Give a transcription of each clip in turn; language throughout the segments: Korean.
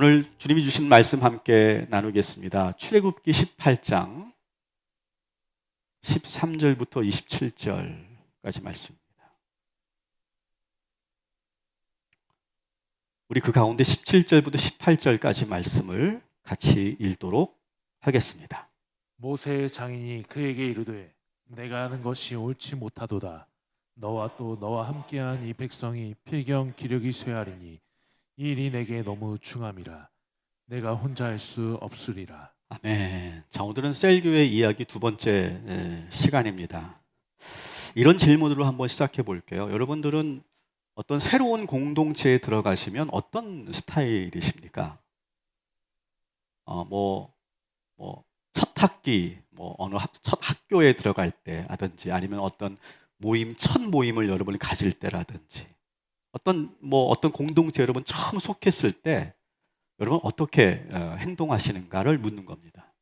오늘 주님이 주신 말씀 함께 나누겠습니다. 출애굽기 18장 13절부터 27절까지 말씀입니다. 우리 그 가운데 17절부터 18절까지 말씀을 같이 읽도록 하겠습니다. 모세의 장인이 그에게 이르되 내가 하는 것이 옳지 못하도다. 너와 또 너와 함께한 이 백성이 필경 기력이 쇠하리니 이 일이 내게 너무 중함이라. 내가 혼자 할 수 없으리라. 아멘. 자, 오늘은 셀교회 이야기 두 번째 시간입니다. 이런 질문으로 한번 시작해 볼게요. 여러분들은 어떤 새로운 공동체에 들어가시면 어떤 스타일이십니까? 첫 학기, 어느 첫 학교에 들어갈 때라든지 아니면 어떤 첫 모임을 여러분이 가질 때라든지 어떤 공동체 여러분 처음 속했을 때 여러분 어떻게 행동하시는가를 묻는 겁니다.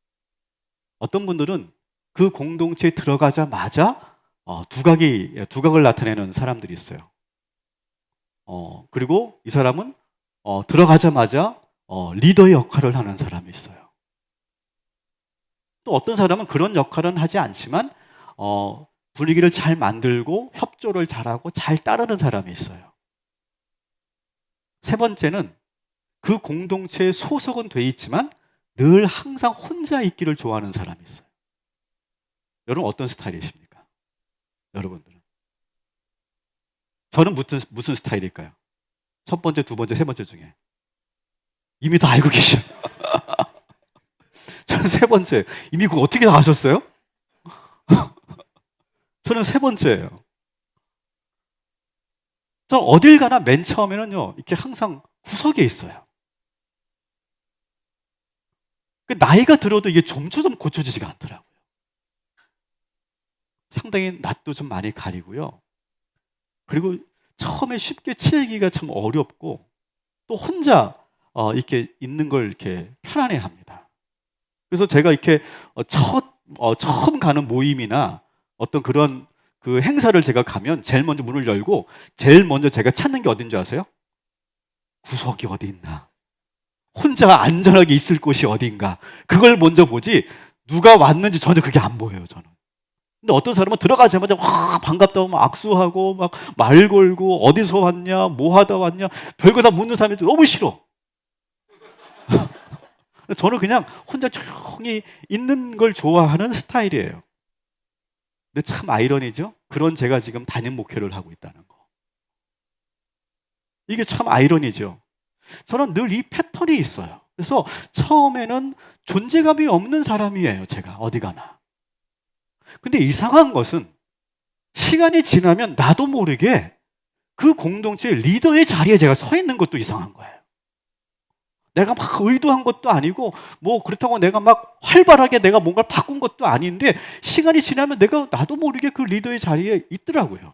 어떤 분들은 그 공동체에 들어가자마자 두각을 나타내는 사람들이 있어요. 그리고 이 사람은 들어가자마자 리더의 역할을 하는 사람이 있어요. 또 어떤 사람은 그런 역할은 하지 않지만 분위기를 잘 만들고 협조를 잘하고 잘 따르는 사람이 있어요. 세 번째는 그 공동체에 소속은 돼 있지만 늘 항상 혼자 있기를 좋아하는 사람이 있어요. 여러분 어떤 스타일이십니까? 여러분들은? 저는 무슨 스타일일까요? 첫 번째, 두 번째, 세 번째 중에 이미 다 알고 계셔. 저는 세 번째. 이미 그거 어떻게 다 아셨어요? 저는 세 번째예요. 저 어딜 가나 맨 처음에는요, 이렇게 항상 구석에 있어요. 나이가 들어도 이게 점점 고쳐지지가 않더라고요. 상당히 낯도 좀 많이 가리고요. 그리고 처음에 쉽게 친해지기가 참 어렵고 또 혼자 이렇게 있는 걸 이렇게 편안해 합니다. 그래서 제가 이렇게 처음 가는 모임이나 어떤 그런 그 행사를 제가 가면 제일 먼저 문을 열고 제일 먼저 제가 찾는 게 어딘지 아세요? 구석이 어디 있나? 혼자 안전하게 있을 곳이 어딘가? 그걸 먼저 보지 누가 왔는지 전혀 그게 안 보여요, 저는. 근데 어떤 사람은 들어가자마자 와 반갑다고 막 악수하고 막 말 걸고 어디서 왔냐, 뭐 하다 왔냐, 별거 다 묻는 사람이 너무 싫어. 저는 그냥 혼자 조용히 있는 걸 좋아하는 스타일이에요. 근데 참 아이러니죠? 그런 제가 지금 담임 목회를 하고 있다는 거. 이게 참 아이러니죠? 저는 늘 이 패턴이 있어요. 그래서 처음에는 존재감이 없는 사람이에요, 제가 어디 가나. 근데 이상한 것은 시간이 지나면 나도 모르게 그 공동체의 리더의 자리에 제가 서 있는 것도 이상한 거예요. 내가 막 의도한 것도 아니고 그렇다고 내가 막 활발하게 내가 뭔가를 바꾼 것도 아닌데 시간이 지나면 나도 모르게 그 리더의 자리에 있더라고요.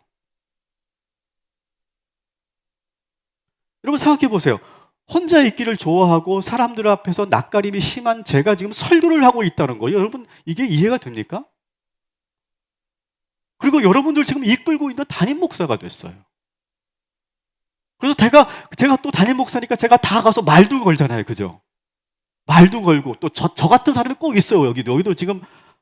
여러분 생각해 보세요. 혼자 있기를 좋아하고 사람들 앞에서 낯가림이 심한 제가 지금 설교를 하고 있다는 거예요. 여러분 이게 이해가 됩니까? 그리고 여러분들 지금 이끌고 있는 담임 목사가 됐어요. 그래서 제가 또 담임 목사니까 제가 다 가서 말도 걸잖아요. 그죠? 말도 걸고 또 저 같은 사람이 꼭 있어요. 여기도 지금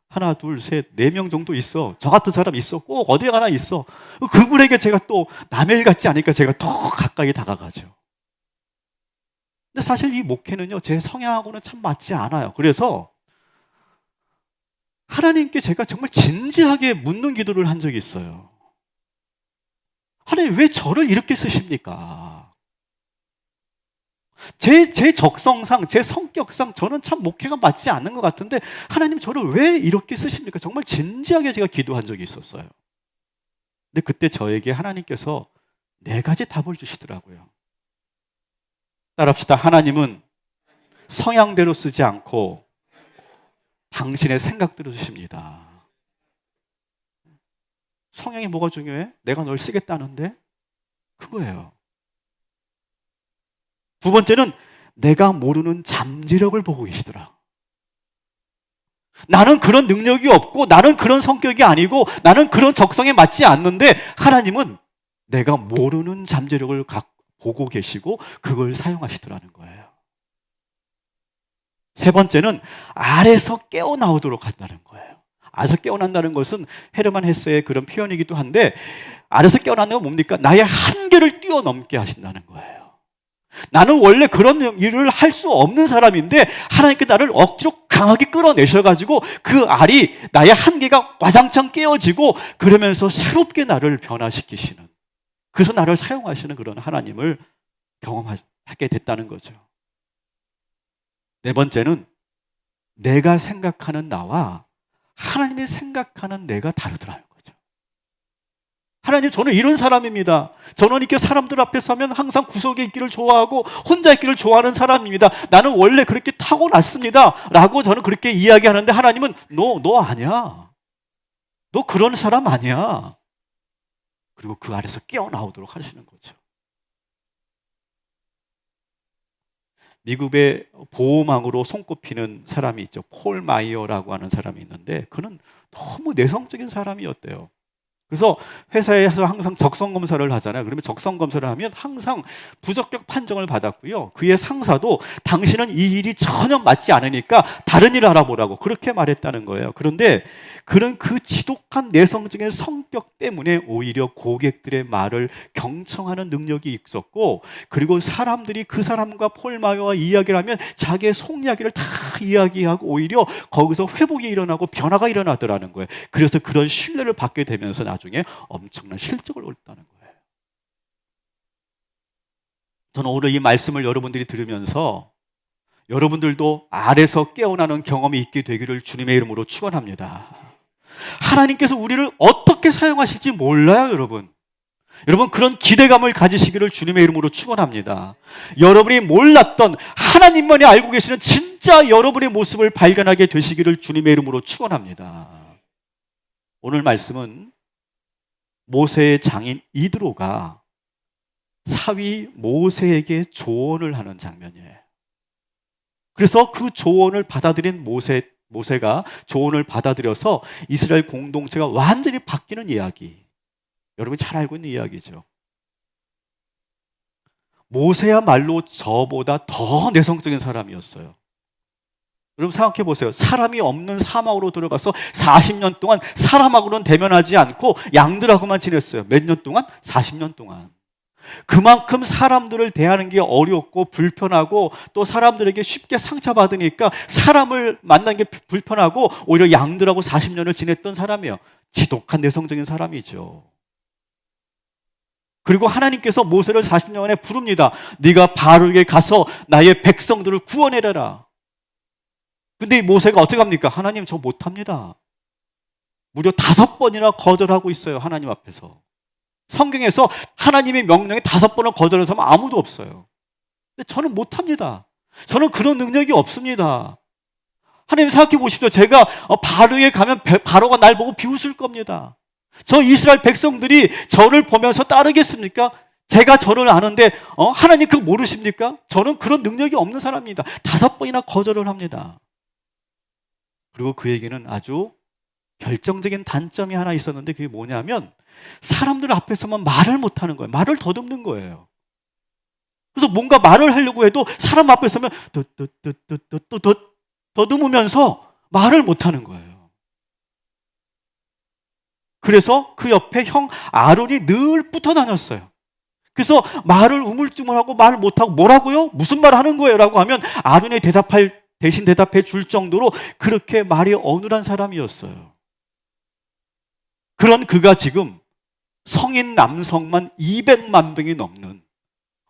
하나, 둘, 셋, 4명 정도 있어. 저 같은 사람 있어. 꼭 어디 가나 있어. 그분에게 제가 또 남의 일 같지 않으니까 제가 더 가까이 다가가죠. 근데 사실 이 목회는요, 제 성향하고는 참 맞지 않아요. 그래서 하나님께 제가 정말 진지하게 묻는 기도를 한 적이 있어요. 하나님 왜 저를 이렇게 쓰십니까? 제 적성상, 제 성격상 저는 참 목회가 맞지 않는 것 같은데 하나님 저를 왜 이렇게 쓰십니까? 정말 진지하게 제가 기도한 적이 있었어요. 근데 그때 저에게 하나님께서 4가지 답을 주시더라고요. 따라합시다. 하나님은 성향대로 쓰지 않고 당신의 생각대로 주십니다. 성향이 뭐가 중요해? 내가 널 쓰겠다는데? 그거예요. 두 번째는 내가 모르는 잠재력을 보고 계시더라. 나는 그런 능력이 없고 나는 그런 성격이 아니고 나는 그런 적성에 맞지 않는데 하나님은 내가 모르는 잠재력을 보고 계시고 그걸 사용하시더라는 거예요. 세 번째는 아래서 깨어나오도록 한다는 거예요. 아래서 깨어난다는 것은 헤르만 헤세의 그런 표현이기도 한데, 아래서 깨어나는 건 뭡니까? 나의 한계를 뛰어넘게 하신다는 거예요. 나는 원래 그런 일을 할 수 없는 사람인데 하나님께 나를 억지로 강하게 끌어내셔가지고 그 알이, 나의 한계가 와장창 깨어지고 그러면서 새롭게 나를 변화시키시는, 그래서 나를 사용하시는 그런 하나님을 경험하게 됐다는 거죠. 네 번째는 내가 생각하는 나와 하나님이 생각하는 내가 다르더라는 거죠. 하나님, 저는 이런 사람입니다. 저는 이렇게 사람들 앞에 서면 항상 구석에 있기를 좋아하고 혼자 있기를 좋아하는 사람입니다. 나는 원래 그렇게 타고났습니다 라고 저는 그렇게 이야기하는데, 하나님은 너 아니야. 너 그런 사람 아니야. 그리고 그 아래서 깨어나오도록 하시는 거죠. 미국의 보호망으로 손꼽히는 사람이 있죠. 폴 마이어라고 하는 사람이 있는데, 그는 너무 내성적인 사람이었대요. 그래서 회사에서 항상 적성 검사를 하잖아요. 그러면 적성 검사를 하면 항상 부적격 판정을 받았고요. 그의 상사도 당신은 이 일이 전혀 맞지 않으니까 다른 일을 알아보라고 그렇게 말했다는 거예요. 그런데 그런 그 지독한 내성적인 성격 때문에 오히려 고객들의 말을 경청하는 능력이 있었고, 그리고 사람들이 그 사람과 폴 마이어와 이야기를 하면 자기의 속 이야기를 다 이야기하고 오히려 거기서 회복이 일어나고 변화가 일어나더라는 거예요. 그래서 그런 신뢰를 받게 되면서 나중에 엄청난 실적을 얻었다는 거예요. 저는 오늘 이 말씀을 여러분들이 들으면서 여러분들도 아래서 깨어나는 경험이 있게 되기를 주님의 이름으로 축원합니다. 하나님께서 우리를 어떻게 사용하실지 몰라요, 여러분. 여러분, 그런 기대감을 가지시기를 주님의 이름으로 축원합니다. 여러분이 몰랐던 하나님만이 알고 계시는 진짜 여러분의 모습을 발견하게 되시기를 주님의 이름으로 축원합니다. 오늘 말씀은 모세의 장인 이드로가 사위 모세에게 조언을 하는 장면이에요. 그래서 그 조언을 받아들인 모세가 조언을 받아들여서 이스라엘 공동체가 완전히 바뀌는 이야기. 여러분이 잘 알고 있는 이야기죠. 모세야말로 저보다 더 내성적인 사람이었어요. 여러분 생각해 보세요. 사람이 없는 사막으로 들어가서 40년 동안 사람하고는 대면하지 않고 양들하고만 지냈어요. 몇 년 동안? 40년 동안. 그만큼 사람들을 대하는 게 어렵고 불편하고 또 사람들에게 쉽게 상처받으니까 사람을 만나는 게 불편하고 오히려 양들하고 40년을 지냈던 사람이에요. 지독한 내성적인 사람이죠. 그리고 하나님께서 모세를 40년 만에 부릅니다. 네가 바로에게 가서 나의 백성들을 구원해내라. 근데 이 모세가 어떻게 합니까? 하나님, 저 못합니다. 무려 5번이나 거절하고 있어요, 하나님 앞에서. 성경에서 하나님의 명령에 5번을 거절해서 하면 아무도 없어요. 근데 저는 못합니다. 저는 그런 능력이 없습니다. 하나님 생각해 보십시오. 제가 바로에 가면 바로가 날 보고 비웃을 겁니다. 저 이스라엘 백성들이 저를 보면서 따르겠습니까? 제가 저를 아는데 하나님 그거 모르십니까? 저는 그런 능력이 없는 사람입니다. 5번이나 거절을 합니다. 그리고 그에게는 아주 결정적인 단점이 하나 있었는데 그게 뭐냐면 사람들 앞에서만 말을 못하는 거예요. 말을 더듬는 거예요. 그래서 뭔가 말을 하려고 해도 사람 앞에 서면 더듬으면서 말을 못하는 거예요. 그래서 그 옆에 형 아론이 늘 붙어 다녔어요. 그래서 말을 우물쭈물하고 말을 못하고 뭐라고요? 무슨 말 하는 거예요? 라고 하면 아론이 대신 대답해 줄 정도로 그렇게 말이 어눌한 사람이었어요. 그런 그가 지금 성인 남성만 200만 명이 넘는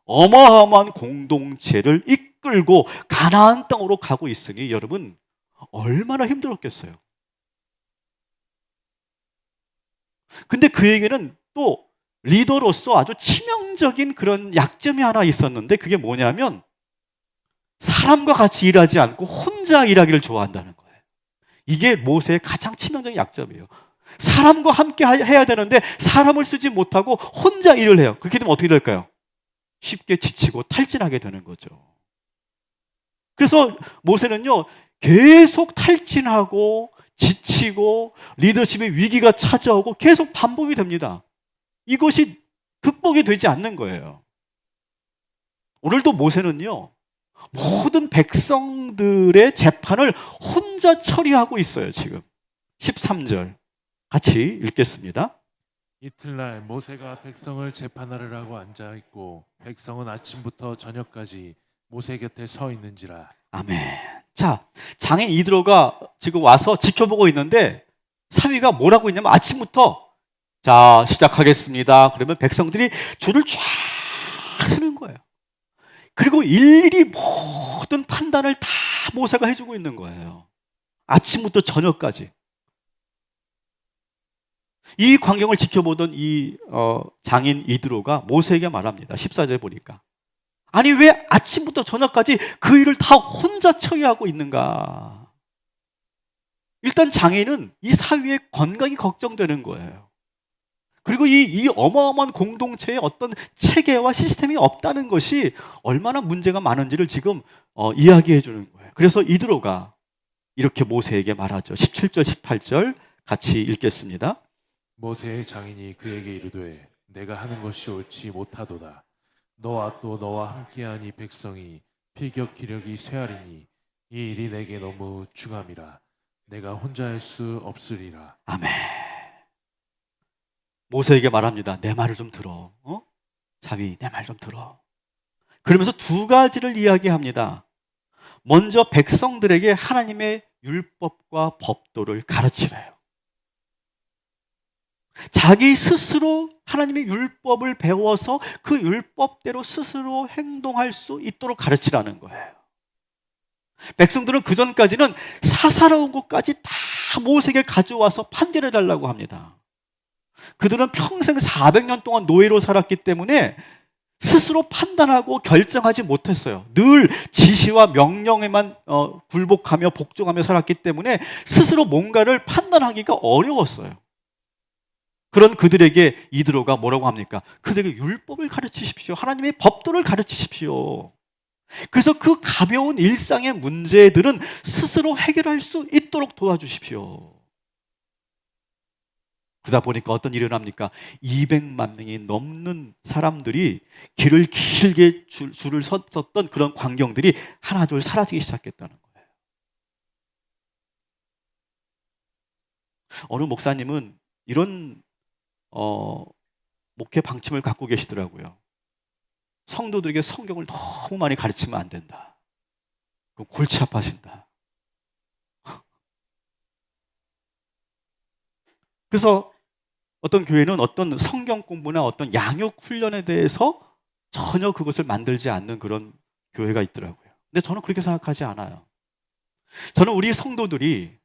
어마어마한 공동체를 이끌고 가나안 땅으로 가고 있으니 여러분 얼마나 힘들었겠어요. 근데 그에게는 또 리더로서 아주 치명적인 그런 약점이 하나 있었는데 그게 뭐냐면 사람과 같이 일하지 않고 혼자 일하기를 좋아한다는 거예요. 이게 모세의 가장 치명적인 약점이에요. 사람과 함께 해야 되는데 사람을 쓰지 못하고 혼자 일을 해요. 그렇게 되면 어떻게 될까요? 쉽게 지치고 탈진하게 되는 거죠. 그래서 모세는요 계속 탈진하고 지치고 리더십의 위기가 찾아오고 계속 반복이 됩니다. 이것이 극복이 되지 않는 거예요. 오늘도 모세는요 모든 백성들의 재판을 혼자 처리하고 있어요, 지금. 13절 같이 읽겠습니다. 이틀날 모세가 백성을 재판하려고 앉아 있고 백성은 아침부터 저녁까지 모세 곁에 서 있는지라. 아멘. 자, 장인 이드로가 지금 와서 지켜보고 있는데 사위가 뭐라고 했냐면 아침부터 자, 시작하겠습니다. 그러면 백성들이 줄을 쫙 서는 거예요. 그리고 일일이 모든 판단을 다 모세가 해주고 있는 거예요. 아침부터 저녁까지. 이 광경을 지켜보던 이 장인 이드로가 모세에게 말합니다. 14절에 보니까. 아니 왜 아침부터 저녁까지 그 일을 다 혼자 처리하고 있는가? 일단 장인은 이 사위의 건강이 걱정되는 거예요. 그리고 이 어마어마한 공동체에 어떤 체계와 시스템이 없다는 것이 얼마나 문제가 많은지를 지금 이야기해 주는 거예요. 그래서 이드로가 이렇게 모세에게 말하죠. 17절, 18절 같이 읽겠습니다. 모세의 장인이 그에게 이르되 내가 하는 것이 옳지 못하도다. 너와 또 너와 함께한 이 백성이 필격 기력이 쇠하리니 이 일이 내게 너무 중함이라. 내가 혼자 할 수 없으리라. 아멘. 모세에게 말합니다. 내 말을 좀 들어. 자비, 내 말 좀 들어. 그러면서 두 가지를 이야기합니다. 먼저 백성들에게 하나님의 율법과 법도를 가르치래요. 자기 스스로 하나님의 율법을 배워서 그 율법대로 스스로 행동할 수 있도록 가르치라는 거예요. 백성들은 그전까지는 사사로운 것까지 다 모세에게 가져와서 판결해 달라고 합니다. 그들은 평생 400년 동안 노예로 살았기 때문에 스스로 판단하고 결정하지 못했어요. 늘 지시와 명령에만 굴복하며 복종하며 살았기 때문에 스스로 뭔가를 판단하기가 어려웠어요. 그런 그들에게 이드로가 뭐라고 합니까? 그들에게 율법을 가르치십시오. 하나님의 법도를 가르치십시오. 그래서 그 가벼운 일상의 문제들은 스스로 해결할 수 있도록 도와주십시오. 그러다 보니까 어떤 일이 일어납니까? 200만 명이 넘는 사람들이 길을 길게 줄을 섰던 그런 광경들이 하나둘 사라지기 시작했다는 거예요. 어느 목사님은 이런 목회 방침을 갖고 계시더라고요. 성도들에게 성경을 너무 많이 가르치면 안 된다. 그럼 골치 아파진다. 그래서 어떤 교회는 어떤 성경 공부나 어떤 양육 훈련에 대해서 전혀 그것을 만들지 않는 그런 교회가 있더라고요. 근데 저는 그렇게 생각하지 않아요. 저는 우리 성도들이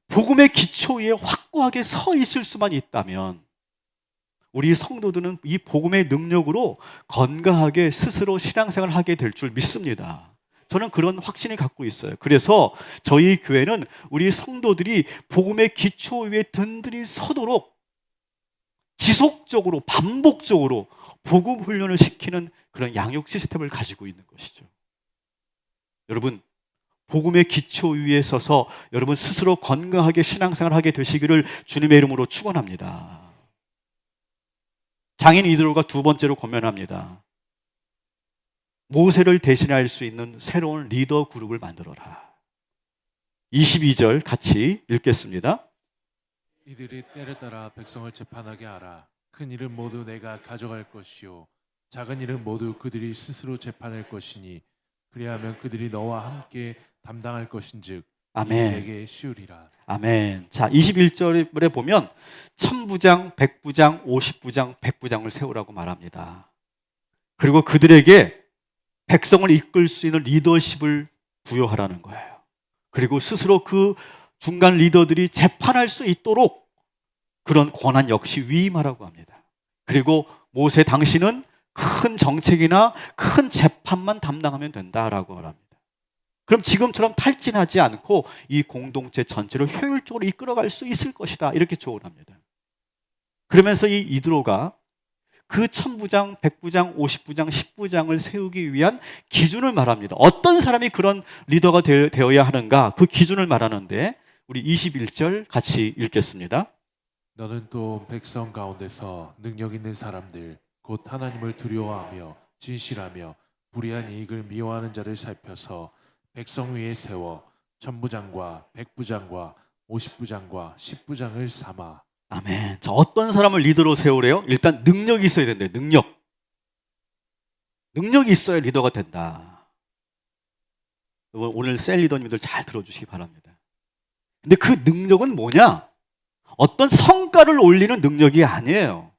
복음의 기초 위에 확고하게 서 있을 수만 있다면 우리 성도들은 이 복음의 능력으로 건강하게 스스로 신앙생활을 하게 될 줄 믿습니다. 저는 그런 확신을 갖고 있어요. 그래서 저희 교회는 우리 성도들이 복음의 기초 위에 든든히 서도록 지속적으로 반복적으로 복음 훈련을 시키는 그런 양육 시스템을 가지고 있는 것이죠. 여러분, 복음의 기초 위에 서서 여러분 스스로 건강하게 신앙생활을 하게 되시기를 주님의 이름으로 축원합니다. 장인 이드로가 두 번째로 권면합니다. 모세를 대신할 수 있는 새로운 리더 그룹을 만들어라. 22절 같이 읽겠습니다. 이들이 때를 따라 백성을 재판하게 하라. 큰 일은 모두 내가 가져갈 것이요 작은 일은 모두 그들이 스스로 재판할 것이니 그리하면 그들이 너와 함께 담당할 것인즉 아멘. 내게 쉬우리라. 아멘. 자, 21절에 보면 1000부장, 100부장, 50부장, 100부장을 세우라고 말합니다. 그리고 그들에게 백성을 이끌 수 있는 리더십을 부여하라는 거예요. 그리고 스스로 그 중간 리더들이 재판할 수 있도록 그런 권한 역시 위임하라고 합니다. 그리고 모세 당신은 큰 정책이나 큰 재판만 담당하면 된다라고 말합니다. 그럼 지금처럼 탈진하지 않고 이 공동체 전체를 효율적으로 이끌어갈 수 있을 것이다. 이렇게 조언합니다. 그러면서 이 이드로가 그 1000부장, 100부장, 50부장, 10부장을 세우기 위한 기준을 말합니다. 어떤 사람이 그런 리더가 되어야 하는가? 그 기준을 말하는데 우리 21절 같이 읽겠습니다. 너는 또 백성 가운데서 능력 있는 사람들 곧 하나님을 두려워하며 진실하며 불의한 이익을 미워하는 자를 살펴서 백성 위에 세워 천부장과 백부장과 50부장과 10부장을 삼아. 아멘. 자, 어떤 사람을 리더로 세우래요? 일단 능력이 있어야 된대요. 능력이 있어야 리더가 된다. 오늘 셀 리더님들 잘 들어주시기 바랍니다. 근데 그 능력은 뭐냐? 어떤 성과를 올리는 능력이 아니에요.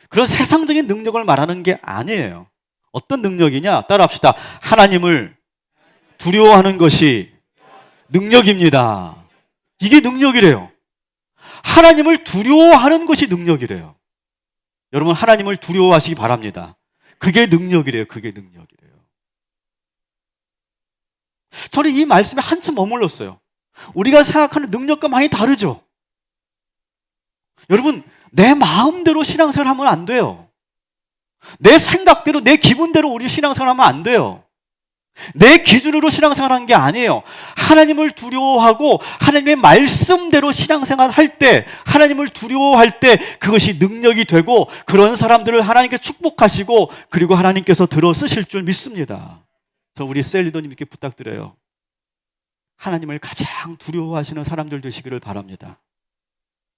그런 세상적인 능력을 말하는 게 아니에요. 어떤 능력이냐? 따라합시다. 하나님을 두려워하는 것이 능력입니다. 이게 능력이래요. 하나님을 두려워하는 것이 능력이래요. 여러분, 하나님을 두려워하시기 바랍니다. 그게 능력이래요. 그게 능력이래요. 저는 이 말씀에 한참 머물렀어요. 우리가 생각하는 능력과 많이 다르죠? 여러분, 내 마음대로 신앙생활 하면 안 돼요. 내 생각대로, 내 기분대로 우리 신앙생활 하면 안 돼요. 내 기준으로 신앙생활 하는 게 아니에요. 하나님을 두려워하고 하나님의 말씀대로 신앙생활 할 때, 하나님을 두려워할 때 그것이 능력이 되고, 그런 사람들을 하나님께 축복하시고, 그리고 하나님께서 들어 쓰실 줄 믿습니다. 저 우리 셀 리더님께 부탁드려요. 하나님을 가장 두려워하시는 사람들 되시기를 바랍니다.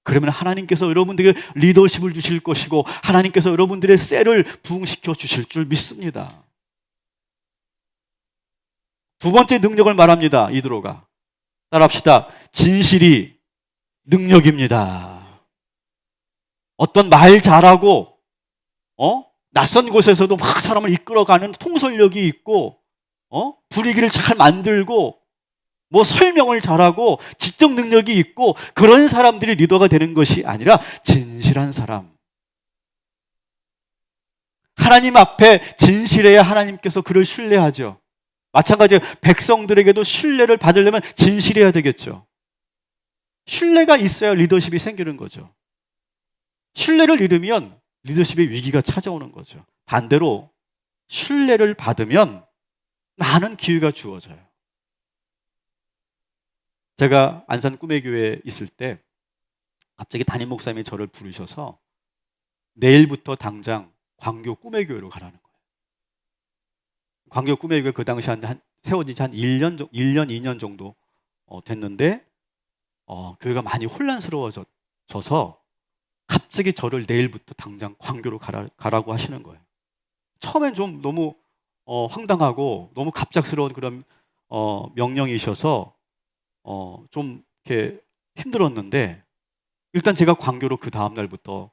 그러면 하나님께서 여러분들에게 리더십을 주실 것이고, 하나님께서 여러분들의 셀을 부흥시켜 주실 줄 믿습니다. 두 번째 능력을 말합니다. 이드로가. 따라합시다. 진실이 능력입니다. 어떤 말 잘하고 낯선 곳에서도 막 사람을 이끌어가는 통솔력이 있고 분위기를 잘 만들고 뭐 설명을 잘하고 지적 능력이 있고 그런 사람들이 리더가 되는 것이 아니라 진실한 사람. 하나님 앞에 진실해야 하나님께서 그를 신뢰하죠. 마찬가지로 백성들에게도 신뢰를 받으려면 진실해야 되겠죠. 신뢰가 있어야 리더십이 생기는 거죠. 신뢰를 잃으면 리더십의 위기가 찾아오는 거죠. 반대로 신뢰를 받으면 많은 기회가 주어져요. 제가 안산 꿈의교회에 있을 때 갑자기 담임 목사님이 저를 부르셔서 내일부터 당장 광교 꿈의교회로 가라는 거예요. 광교 꿈의교회 그 당시 세워진 지 한 1년, 2년 정도 됐는데 교회가 많이 혼란스러워져서 갑자기 저를 내일부터 당장 광교로 가라고 하시는 거예요. 처음엔 좀 너무 황당하고 너무 갑작스러운 그런 명령이셔서 좀 이렇게 힘들었는데, 일단 제가 광교로 그 다음 날부터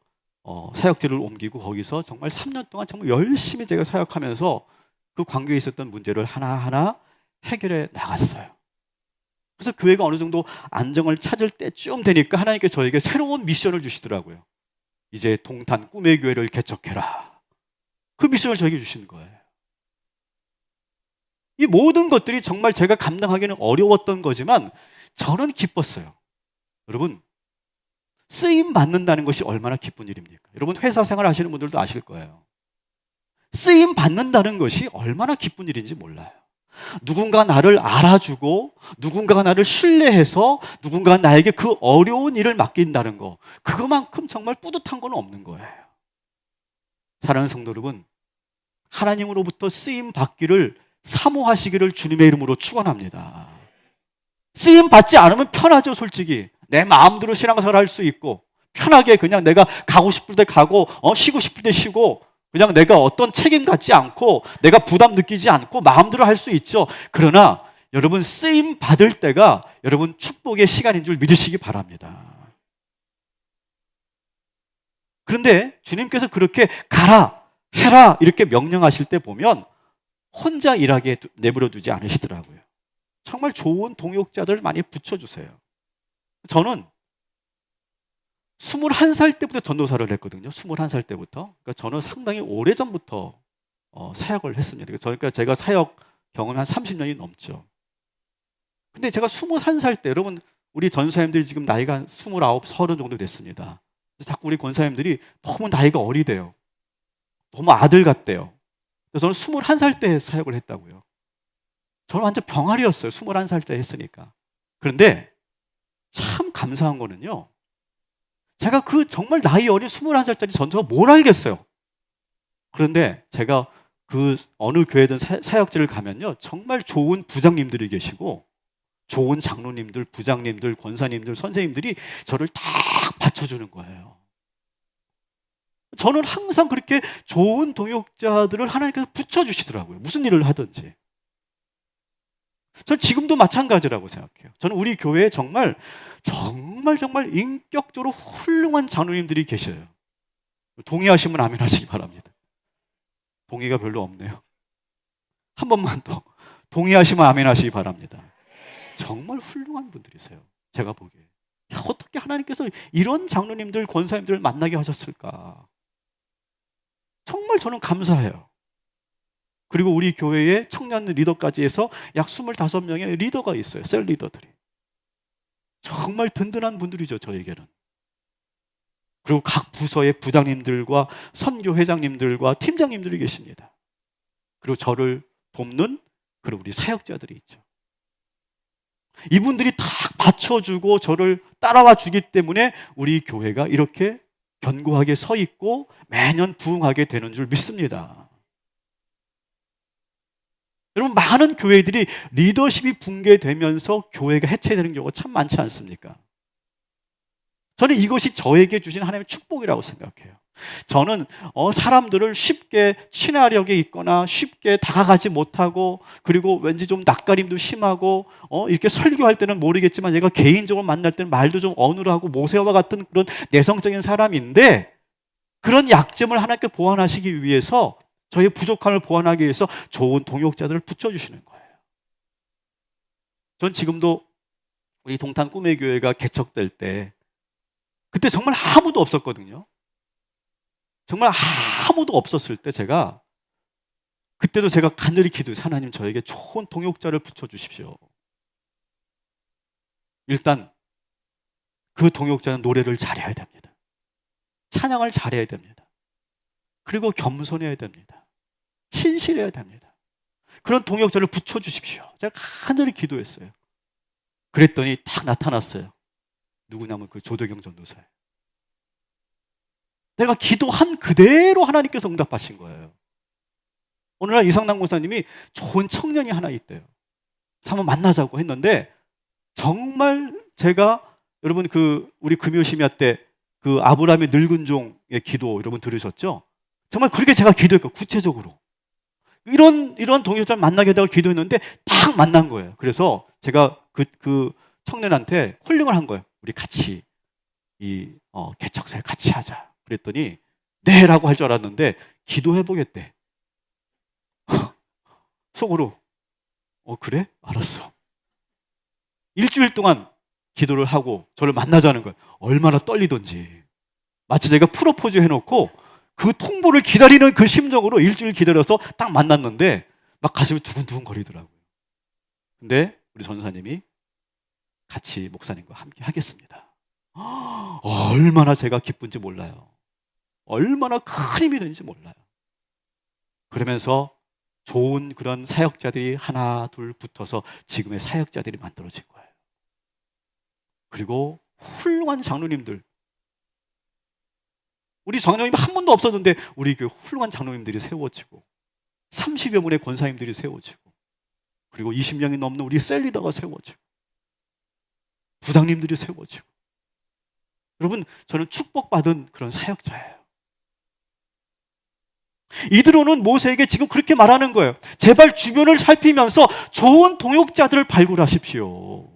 사역지를 옮기고 거기서 정말 3년 동안 정말 열심히 제가 사역하면서 그 광교에 있었던 문제를 하나하나 해결해 나갔어요. 그래서 교회가 어느 정도 안정을 찾을 때쯤 되니까 하나님께 저에게 새로운 미션을 주시더라고요. 이제 동탄 꿈의 교회를 개척해라. 그 미션을 저에게 주신 거예요. 이 모든 것들이 정말 제가 감당하기는 어려웠던 거지만 저는 기뻤어요. 여러분, 쓰임 받는다는 것이 얼마나 기쁜 일입니까? 여러분 회사 생활 하시는 분들도 아실 거예요. 쓰임 받는다는 것이 얼마나 기쁜 일인지 몰라요. 누군가 나를 알아주고 누군가가 나를 신뢰해서 누군가가 나에게 그 어려운 일을 맡긴다는 거, 그거만큼 정말 뿌듯한 건 없는 거예요. 사랑하는 성도 여러분, 하나님으로부터 쓰임 받기를 사모하시기를 주님의 이름으로 축원합니다. 쓰임 받지 않으면 편하죠. 솔직히 내 마음대로 신앙생활 할 수 있고 편하게 그냥 내가 가고 싶을 때 가고 쉬고 싶을 때 쉬고 그냥 내가 어떤 책임 갖지 않고 내가 부담 느끼지 않고 마음대로 할 수 있죠. 그러나 여러분, 쓰임 받을 때가 여러분 축복의 시간인 줄 믿으시기 바랍니다. 그런데 주님께서 그렇게 가라, 해라 이렇게 명령하실 때 보면 혼자 일하게 내버려 두지 않으시더라고요. 정말 좋은 동역자들 많이 붙여주세요. 저는 21살 때부터 전도사를 했거든요. 21살 때부터. 그러니까 저는 상당히 오래전부터 사역을 했습니다. 그러니까 제가 사역 경험이 한 30년이 넘죠. 근데 제가 21살 때, 여러분 우리 전사님들이 지금 나이가 한 29, 30 정도 됐습니다. 자꾸 우리 권사님들이 너무 나이가 어리대요. 너무 아들 같대요. 그래서 저는 21살 때 사역을 했다고요. 저는 완전 병아리였어요. 21살 때 했으니까. 그런데 참 감사한 거는요, 제가 그 정말 나이 어린 21살짜리 전도가 뭘 알겠어요. 그런데 제가 그 어느 교회든 사역지를 가면요, 정말 좋은 부장님들이 계시고 좋은 장로님들, 부장님들, 권사님들, 선생님들이 저를 딱 받쳐주는 거예요. 저는 항상 그렇게 좋은 동역자들을 하나님께서 붙여주시더라고요. 무슨 일을 하든지. 전 지금도 마찬가지라고 생각해요. 저는 우리 교회에 정말 인격적으로 훌륭한 장로님들이 계셔요. 동의하시면 아멘 하시기 바랍니다. 동의가 별로 없네요. 한 번만 더 동의하시면 아멘 하시기 바랍니다. 정말 훌륭한 분들이세요. 제가 보기에. 어떻게 하나님께서 이런 장로님들, 권사님들을 만나게 하셨을까? 정말 저는 감사해요. 그리고 우리 교회에 청년 리더까지 해서 약 25명의 리더가 있어요. 셀 리더들이. 정말 든든한 분들이죠, 저에게는. 그리고 각 부서의 부장님들과 선교 회장님들과 팀장님들이 계십니다. 그리고 저를 돕는 그리고 우리 사역자들이 있죠. 이분들이 다 받쳐주고 저를 따라와 주기 때문에 우리 교회가 이렇게 견고하게 서 있고 매년 부흥하게 되는 줄 믿습니다. 여러분, 많은 교회들이 리더십이 붕괴되면서 교회가 해체되는 경우가 참 많지 않습니까? 저는 이것이 저에게 주신 하나님의 축복이라고 생각해요. 저는 사람들을 쉽게 친화력이 있거나 쉽게 다가가지 못하고, 그리고 왠지 좀 낯가림도 심하고, 이렇게 설교할 때는 모르겠지만 얘가 개인적으로 만날 때는 말도 좀 어눌하고 모세와 같은 그런 내성적인 사람인데, 그런 약점을 하나님께 보완하시기 위해서, 저의 부족함을 보완하기 위해서 좋은 동역자들을 붙여주시는 거예요. 전 지금도 우리 동탄 꿈의 교회가 개척될 때 그때 정말 아무도 없었거든요. 정말 아무도 없었을 때 그때도 제가 간절히 기도해서 하나님, 저에게 좋은 동역자를 붙여주십시오. 일단 그 동역자는 노래를 잘해야 됩니다. 찬양을 잘해야 됩니다. 그리고 겸손해야 됩니다. 신실해야 됩니다. 그런 동역자를 붙여주십시오. 제가 간절히 기도했어요. 그랬더니 딱 나타났어요. 누구냐면 그 조대경 전도사예요. 내가 기도한 그대로 하나님께서 응답하신 거예요. 어느 날 이상남 권사님이 좋은 청년이 하나 있대요. 한번 만나자고 했는데, 정말 제가, 여러분 우리 금요심야 때 그 아브라함의 늙은 종의 기도 여러분 들으셨죠? 정말 그렇게 제가 기도했고, 구체적으로 이런 동역자를 만나게 해달라고 기도했는데 딱 만난 거예요. 그래서 제가 그 청년한테 콜링을 한 거예요. 우리 같이 개척사에 같이 하자. 그랬더니 네라고 할 줄 알았는데 기도해보겠대. 속으로 그래? 알았어. 일주일 동안 기도를 하고 저를 만나자는 거예요. 얼마나 떨리던지. 마치 제가 프로포즈 해놓고 그 통보를 기다리는 그 심정으로 일주일 기다려서 딱 만났는데 막 가슴이 두근두근 거리더라고요. 근데 우리 전사님이 같이 목사님과 함께 하겠습니다. 얼마나 제가 기쁜지 몰라요. 얼마나 큰 힘이 되는지 몰라요. 그러면서 좋은 그런 사역자들이 하나 둘 붙어서 지금의 사역자들이 만들어진 거예요. 그리고 훌륭한 장로님들, 우리 장로님 한 분도 없었는데 우리 그 훌륭한 장로님들이 세워지고 30여 분의 권사님들이 세워지고, 그리고 20명이 넘는 우리 셀리더가 세워지고 부장님들이 세워지고. 여러분, 저는 축복받은 그런 사역자예요. 이드로는 모세에게 지금 그렇게 말하는 거예요. 제발 주변을 살피면서 좋은 동역자들을 발굴하십시오.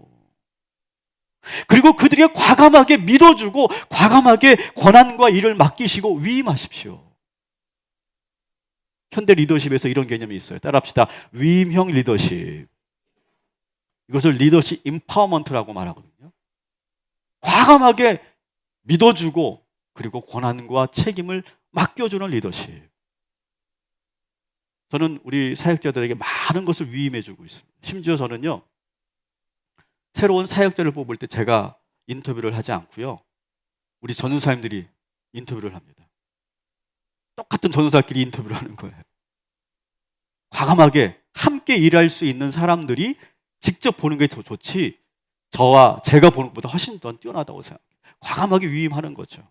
그리고 그들에게 과감하게 믿어주고 과감하게 권한과 일을 맡기시고 위임하십시오. 현대 리더십에서 이런 개념이 있어요. 따라합시다. 위임형 리더십. 이것을 리더십 임파워먼트라고 말하거든요. 과감하게 믿어주고 그리고 권한과 책임을 맡겨주는 리더십. 저는 우리 사역자들에게 많은 것을 위임해주고 있습니다. 심지어 저는요, 새로운 사역자를 뽑을 때 제가 인터뷰를 하지 않고요, 우리 전도사님들이 인터뷰를 합니다. 똑같은 전도사끼리 인터뷰를 하는 거예요. 과감하게 함께 일할 수 있는 사람들이 직접 보는 게 더 좋지, 제가 보는 것보다 훨씬 더 뛰어나다고 생각해요. 과감하게 위임하는 거죠.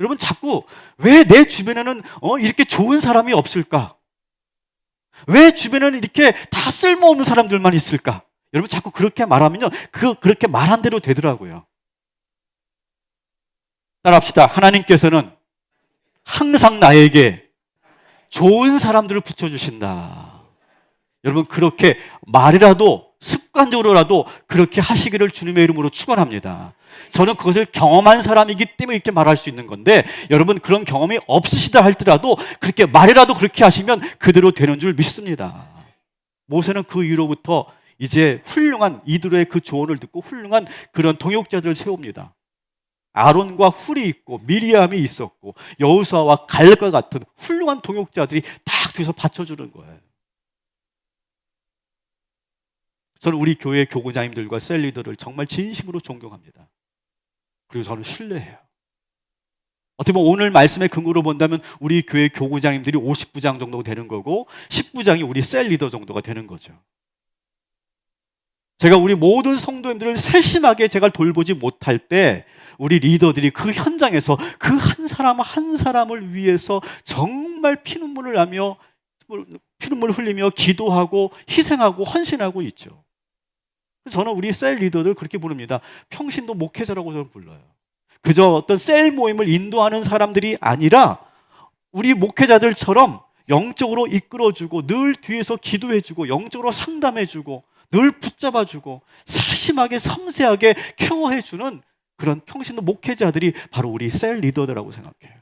여러분 자꾸 왜 내 주변에는 이렇게 좋은 사람이 없을까? 왜 주변에는 이렇게 다 쓸모없는 사람들만 있을까? 여러분 자꾸 그렇게 말하면요, 그렇게 말한 대로 되더라고요. 따라합시다. 하나님께서는 항상 나에게 좋은 사람들을 붙여주신다. 여러분 그렇게 말이라도 습관적으로라도 그렇게 하시기를 주님의 이름으로 축원합니다. 저는 그것을 경험한 사람이기 때문에 이렇게 말할 수 있는 건데, 여러분 그런 경험이 없으시다 할지라도 그렇게 말이라도 그렇게 하시면 그대로 되는 줄 믿습니다. 모세는 그 이후로부터 이제 훌륭한 이드로의 그 조언을 듣고 훌륭한 그런 동역자들을 세웁니다. 아론과 훌이 있고 미리암이 있었고 여호수아와 갈과 같은 훌륭한 동역자들이 딱 뒤에서 받쳐주는 거예요. 저는 우리 교회 교구장님들과 셀리더를 정말 진심으로 존경합니다. 그리고 저는 신뢰해요. 어떻게 보면 오늘 말씀의 근거로 본다면 우리 교회 교구장님들이 50부장 정도 되는 거고 10부장이 우리 셀리더 정도가 되는 거죠. 제가 우리 모든 성도님들을 세심하게 제가 돌보지 못할 때 우리 리더들이 그 현장에서 그 한 사람 한 사람을 위해서 정말 피눈물을 흘리며 기도하고 희생하고 헌신하고 있죠. 저는 우리 셀 리더들 그렇게 부릅니다. 평신도 목회자라고 저는 불러요. 그저 어떤 셀 모임을 인도하는 사람들이 아니라 우리 목회자들처럼 영적으로 이끌어주고 늘 뒤에서 기도해주고 영적으로 상담해주고 늘 붙잡아주고 세심하게 섬세하게 케어해주는 그런 평신도 목회자들이 바로 우리 셀 리더들이라고 생각해요.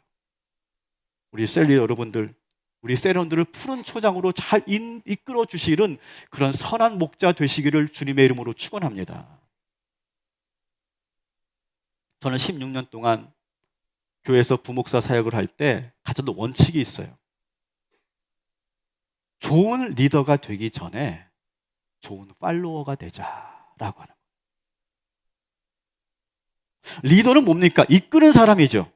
우리 셀 리더 여러분들, 우리 셀원들을 푸른 초장으로 잘 이끌어 주시는 그런 선한 목자 되시기를 주님의 이름으로 축원합니다. 저는 16년 동안 교회에서 부목사 사역을 할 때 가졌던 원칙이 있어요. 좋은 리더가 되기 전에 좋은 팔로워가 되자라고 하는 거예요. 리더는 뭡니까? 이끄는 사람이죠.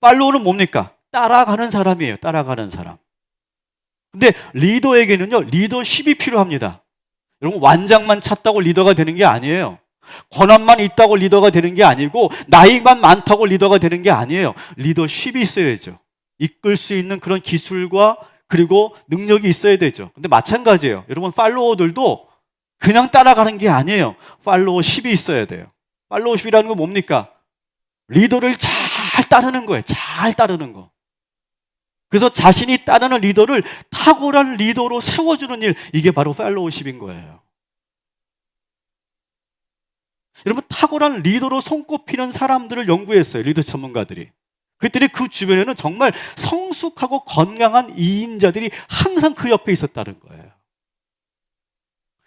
팔로워는 뭡니까? 따라가는 사람이에요. 따라가는 사람. 근데 리더에게는요, 리더십이 필요합니다. 여러분, 완장만 찼다고 리더가 되는 게 아니에요. 권한만 있다고 리더가 되는 게 아니고, 나이만 많다고 리더가 되는 게 아니에요. 리더십이 있어야죠. 이끌 수 있는 그런 기술과 그리고 능력이 있어야 되죠. 근데 마찬가지예요. 여러분, 팔로워들도 그냥 따라가는 게 아니에요. 팔로워십이 있어야 돼요. 팔로워십이라는 건 뭡니까? 리더를 잘 따르는 거예요. 잘 따르는 거. 그래서 자신이 따르는 리더를 탁월한 리더로 세워주는 일, 이게 바로 팔로워십인 거예요. 여러분, 탁월한 리더로 손꼽히는 사람들을 연구했어요. 리더 전문가들이. 그랬더니 그 주변에는 정말 성숙하고 건강한 이인자들이 항상 그 옆에 있었다는 거예요.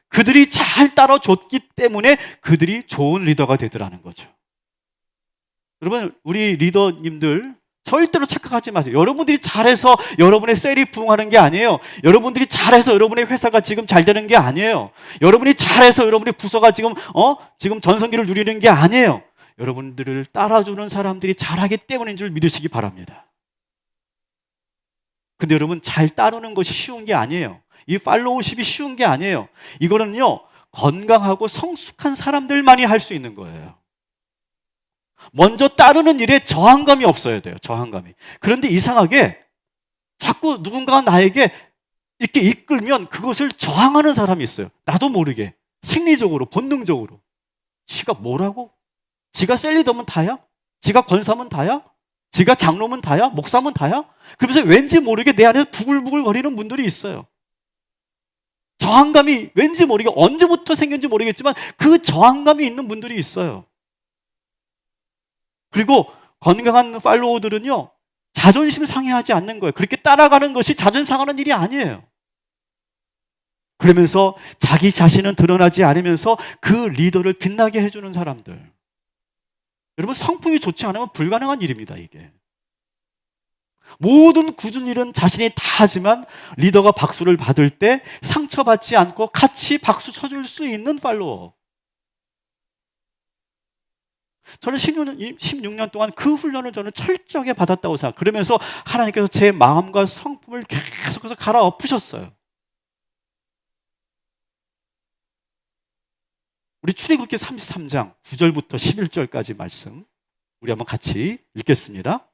그들이 잘 따라줬기 때문에 그들이 좋은 리더가 되더라는 거죠. 여러분, 우리 리더님들 절대로 착각하지 마세요. 여러분들이 잘해서 여러분의 셀이 부흥하는 게 아니에요. 여러분들이 잘해서 여러분의 회사가 지금 잘 되는 게 아니에요. 여러분이 잘해서 여러분의 부서가 지금 전성기를 누리는 게 아니에요. 여러분들을 따라주는 사람들이 잘하기 때문인 줄 믿으시기 바랍니다. 근데 여러분, 잘 따르는 것이 쉬운 게 아니에요. 이 팔로우십이 쉬운 게 아니에요. 이거는요, 건강하고 성숙한 사람들만이 할 수 있는 거예요. 먼저 따르는 일에 저항감이 없어야 돼요. 저항감이. 그런데 이상하게 자꾸 누군가가 나에게 이렇게 이끌면 그것을 저항하는 사람이 있어요. 나도 모르게 생리적으로 본능적으로. 지가 뭐라고? 지가 셀리더면 다야? 지가 권사면 다야? 지가 장로면 다야? 목사면 다야? 그러면서 왠지 모르게 내 안에서 부글부글 거리는 분들이 있어요. 저항감이 왠지 모르게 언제부터 생겼는지 모르겠지만 그 저항감이 있는 분들이 있어요. 그리고 건강한 팔로워들은요, 자존심 상해하지 않는 거예요. 그렇게 따라가는 것이 자존심 상하는 일이 아니에요. 그러면서 자기 자신은 드러나지 않으면서 그 리더를 빛나게 해주는 사람들. 여러분, 성품이 좋지 않으면 불가능한 일입니다, 이게. 모든 굳은 일은 자신이 다 하지만 리더가 박수를 받을 때 상처받지 않고 같이 박수 쳐줄 수 있는 팔로워. 저는 16년 동안 그 훈련을 저는 철저하게 받았다고 생각해요. 그러면서 하나님께서 제 마음과 성품을 계속해서 갈아엎으셨어요. 우리 출애굽기 33장 9절부터 11절까지 말씀, 우리 한번 같이 읽겠습니다.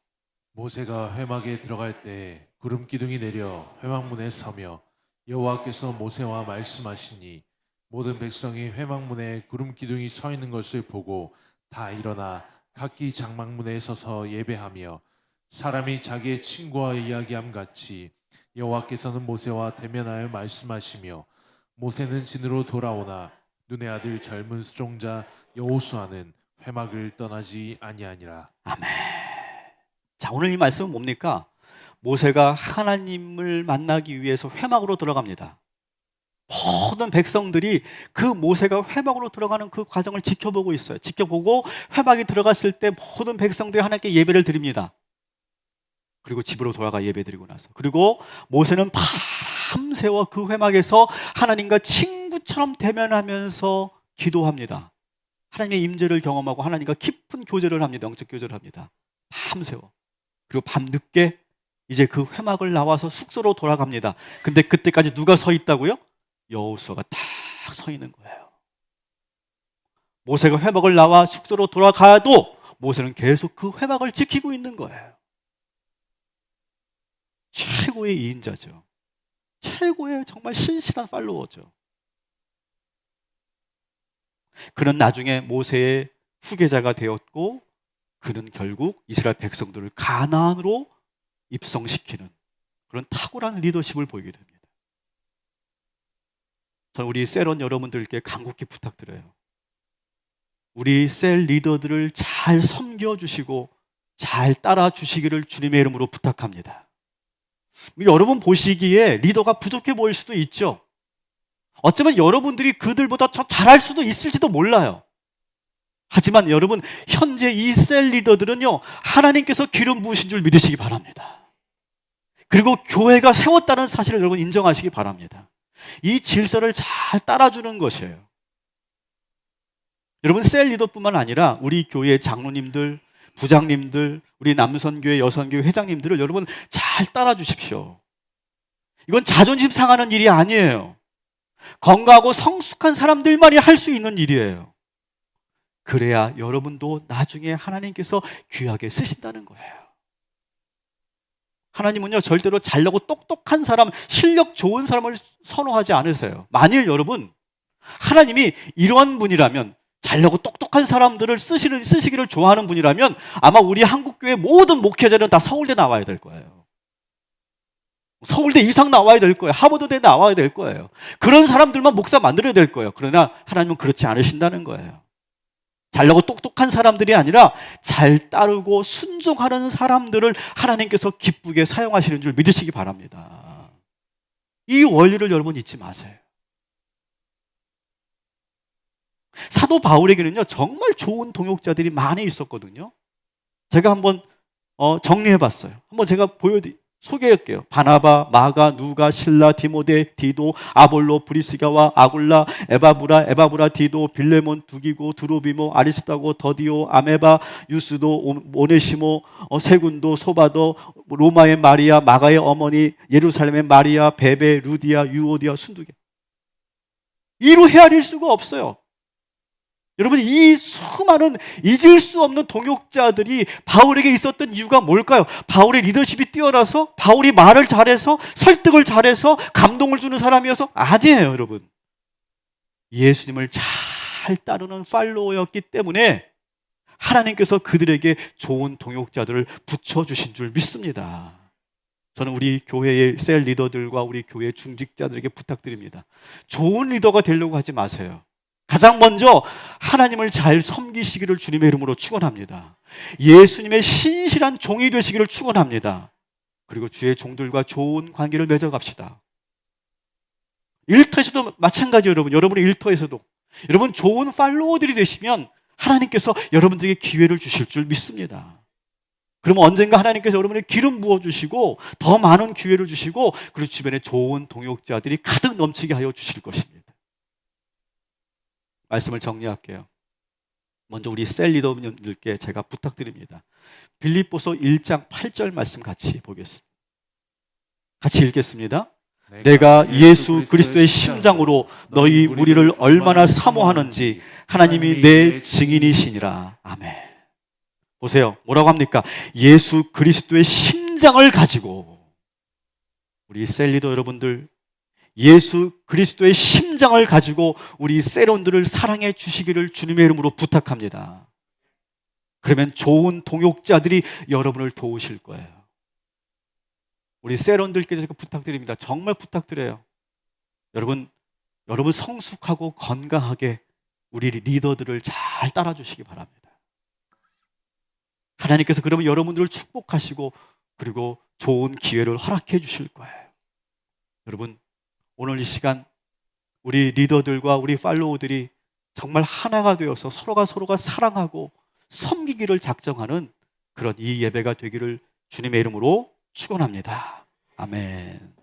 모세가 회막에 들어갈 때 구름 기둥이 내려 회막문에 서며 여호와께서 모세와 말씀하시니 모든 백성이 회막문에 구름 기둥이 서 있는 것을 보고 다 일어나 각기 장막문에 서서 예배하며 사람이 자기의 친구와 이야기함 같이 여호와께서는 모세와 대면하여 말씀하시며 모세는 진으로 돌아오나 눈의 아들 젊은 수종자 여호수아는 회막을 떠나지 아니하니라. 아멘. 자, 오늘 이 말씀은 뭡니까? 모세가 하나님을 만나기 위해서 회막으로 들어갑니다. 모든 백성들이 그 모세가 회막으로 들어가는 그 과정을 지켜보고 있어요. 지켜보고 회막에 들어갔을 때 모든 백성들이 하나님께 예배를 드립니다. 그리고 집으로 돌아가 예배드리고 나서, 그리고 모세는 밤새워 그 회막에서 하나님과 친구처럼 대면하면서 기도합니다. 하나님의 임재를 경험하고 하나님과 깊은 교제를 합니다. 영적 교제를 합니다. 밤새워. 그리고 밤늦게 이제 그 회막을 나와서 숙소로 돌아갑니다. 근데 그때까지 누가 서 있다고요? 여호수아가 딱 서 있는 거예요. 모세가 회막을 나와 숙소로 돌아가도 모세는 계속 그 회막을 지키고 있는 거예요. 최고의 2인자죠. 최고의 정말 신실한 팔로워죠. 그는 나중에 모세의 후계자가 되었고, 그는 결국 이스라엘 백성들을 가나안으로 입성시키는 그런 탁월한 리더십을 보이게 됩니다. 저는 우리 셀원 여러분들께 간곡히 부탁드려요. 우리 셀 리더들을 잘 섬겨주시고 잘 따라주시기를 주님의 이름으로 부탁합니다. 여러분 보시기에 리더가 부족해 보일 수도 있죠. 어쩌면 여러분들이 그들보다 더 잘할 수도 있을지도 몰라요. 하지만 여러분, 현재 이 셀 리더들은요, 하나님께서 기름 부으신 줄 믿으시기 바랍니다. 그리고 교회가 세웠다는 사실을 여러분 인정하시기 바랍니다. 이 질서를 잘 따라주는 것이에요. 여러분, 셀 리더뿐만 아니라 우리 교회 장로님들, 부장님들, 우리 남선교회, 여선교회 회장님들을 여러분 잘 따라주십시오. 이건 자존심 상하는 일이 아니에요. 건강하고 성숙한 사람들만이 할 수 있는 일이에요. 그래야 여러분도 나중에 하나님께서 귀하게 쓰신다는 거예요. 하나님은요, 절대로 잘나고 똑똑한 사람, 실력 좋은 사람을 선호하지 않으세요. 만일 여러분, 하나님이 이런 분이라면, 잘나고 똑똑한 사람들을 쓰시기를 좋아하는 분이라면 아마 우리 한국교회 모든 목회자는 다 서울대 나와야 될 거예요. 서울대 이상 나와야 될 거예요. 하버드대 나와야 될 거예요. 그런 사람들만 목사 만들어야 될 거예요. 그러나 하나님은 그렇지 않으신다는 거예요. 잘나고 똑똑한 사람들이 아니라 잘 따르고 순종하는 사람들을 하나님께서 기쁘게 사용하시는 줄 믿으시기 바랍니다. 이 원리를 여러분 잊지 마세요. 사도 바울에게는요, 정말 좋은 동역자들이 많이 있었거든요. 제가 한번 정리해봤어요. 한번 제가 소개할게요. 바나바, 마가, 누가, 실라, 디모데, 디도, 아볼로, 브리스가와 아굴라, 에바브라, 디도, 빌레몬, 두기고, 두로비모, 아리스타고, 더디오, 아메바, 유스도, 오네시모, 세군도, 소바도, 로마의 마리아, 마가의 어머니, 예루살렘의 마리아, 베베, 루디아, 유오디아, 순두개. 이로 헤아릴 수가 없어요. 여러분, 이 수많은 잊을 수 없는 동역자들이 바울에게 있었던 이유가 뭘까요? 바울의 리더십이 뛰어나서, 바울이 말을 잘해서, 설득을 잘해서, 감동을 주는 사람이어서? 아니에요, 여러분. 예수님을 잘 따르는 팔로워였기 때문에 하나님께서 그들에게 좋은 동역자들을 붙여주신 줄 믿습니다. 저는 우리 교회의 셀 리더들과 우리 교회 중직자들에게 부탁드립니다. 좋은 리더가 되려고 하지 마세요. 가장 먼저 하나님을 잘 섬기시기를 주님의 이름으로 축원합니다. 예수님의 신실한 종이 되시기를 축원합니다. 그리고 주의 종들과 좋은 관계를 맺어갑시다. 일터에서도 마찬가지예요, 여러분. 여러분의 일터에서도 여러분 좋은 팔로워들이 되시면 하나님께서 여러분들에게 기회를 주실 줄 믿습니다. 그러면 언젠가 하나님께서 여러분에게 기름 부어주시고 더 많은 기회를 주시고, 그리고 주변에 좋은 동역자들이 가득 넘치게 하여 주실 것입니다. 말씀을 정리할게요. 먼저 우리 셀 리더분들께 제가 부탁드립니다. 빌립보서 1장 8절 말씀 같이 보겠습니다. 같이 읽겠습니다. 내가 예수 그리스도의 심장으로 너희 무리를 얼마나 사모하는지 하나님이 내 증인이시니라. 아멘. 보세요. 뭐라고 합니까? 예수 그리스도의 심장을 가지고 우리 셀리더 여러분들, 예수 그리스도의 심장을 가지고 우리 셀원들을 사랑해 주시기를 주님의 이름으로 부탁합니다. 그러면 좋은 동역자들이 여러분을 도우실 거예요. 우리 셀원들께 제가 부탁드립니다. 정말 부탁드려요. 여러분 성숙하고 건강하게 우리 리더들을 잘 따라주시기 바랍니다. 하나님께서 그러면 여러분들을 축복하시고 그리고 좋은 기회를 허락해 주실 거예요. 여러분, 오늘 이 시간 우리 리더들과 우리 팔로워들이 정말 하나가 되어서 서로가 사랑하고 섬기기를 작정하는 그런 이 예배가 되기를 주님의 이름으로 축원합니다. 아멘.